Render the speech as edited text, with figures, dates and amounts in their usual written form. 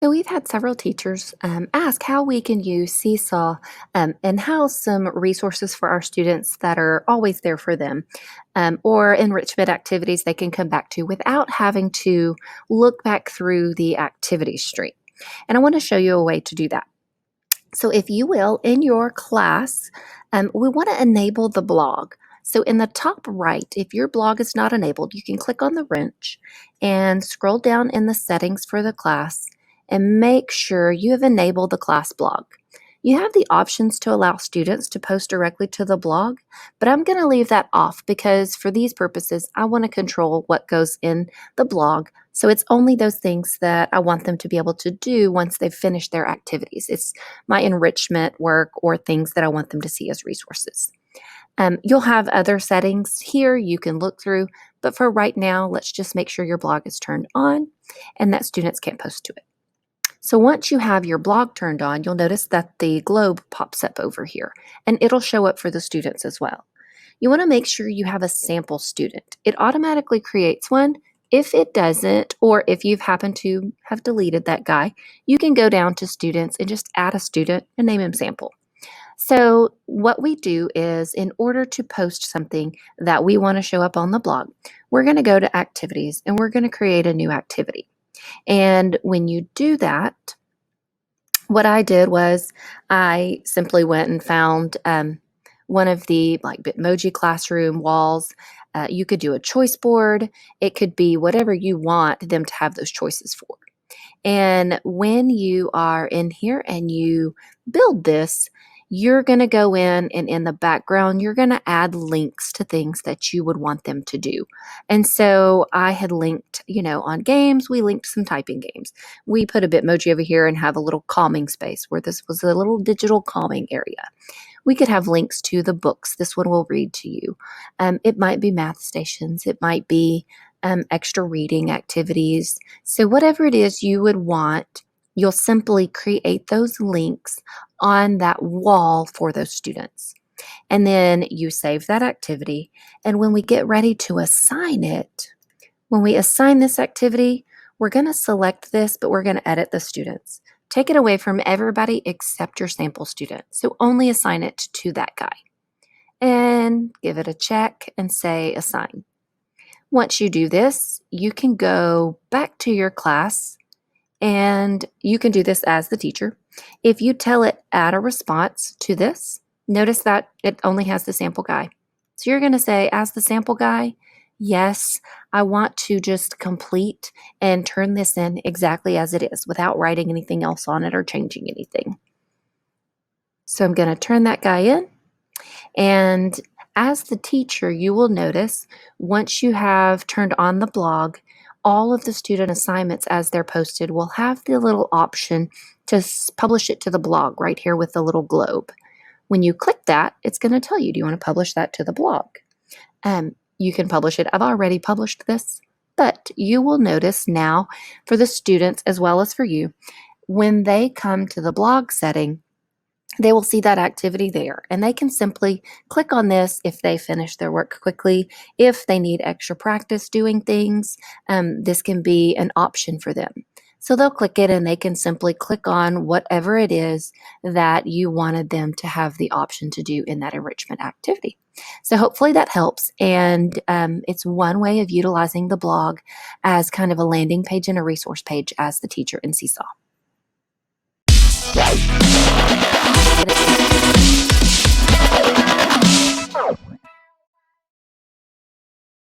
So we've had several teachers ask how we can use Seesaw and house some resources for our students that are always there for them, or enrichment activities they can come back to without having to look back through the activity stream. And I want to show you a way to do that. So if you will, in your class, we want to enable the blog. So in the top right, if your blog is not enabled, you can click on the wrench and scroll down in the settings for the class and make sure you have enabled the class blog. You have the options to allow students to post directly to the blog, but I'm going to leave that off because for these purposes, I want to control what goes in the blog. So it's only those things that I want them to be able to do once they've finished their activities. It's my enrichment work or things that I want them to see as resources. You'll have other settings here you can look through, but for right now, let's just make sure your blog is turned on and that students can't post to it. So once you have your blog turned on, you'll notice that the globe pops up over here, and it'll show up for the students as well. You want to make sure you have a sample student. It automatically creates one. If it doesn't, or if you've happened to have deleted that guy, you can go down to students and just add a student and name him sample. So what we do is, in order to post something that we want to show up on the blog, we're going to go to activities and we're going to create a new activity. And when you do that, what I did was I simply went and found one of the like Bitmoji classroom walls. You could do a choice board. It could be whatever you want them to have those choices for. And when you are in here and you build this, you're going to go in and in the background, you're going to add links to things that you would want them to do. And so I had linked, on games, we linked some typing games. We put a Bitmoji over here and have a little calming space where this was a little digital calming area. We could have links to the books. This one will read to you. It might be math stations. It might be extra reading activities. So whatever it is you would want, you'll simply create those links on that wall for those students. And then you save that activity. And when we get ready to assign it, when we assign this activity, we're going to select this, but we're going to edit the students. Take it away from everybody except your sample student. So only assign it to that guy. And give it a check and say assign. Once you do this, you can go back to your class and you can do this as the teacher. If you tell it add a response to this, notice that it only has the sample guy. So you're going to say, as the sample guy, yes, I want to just complete and turn this in exactly as it is without writing anything else on it or changing anything. So I'm going to turn that guy in. And as the teacher, you will notice once you have turned on the blog, all of the student assignments as they're posted will have the little option to publish it to the blog right here with the little globe. When you click that, it's going to tell you, do you want to publish that to the blog? You can publish it. I've already published this, but you will notice now for the students as well as for you, when they come to the blog setting, they will see that activity there, and they can simply click on this if they finish their work quickly. If they need extra practice doing things, this can be an option for them. So they'll click it and they can simply click on whatever it is that you wanted them to have the option to do in that enrichment activity. So hopefully that helps, and it's one way of utilizing the blog as kind of a landing page and a resource page as the teacher in Seesaw.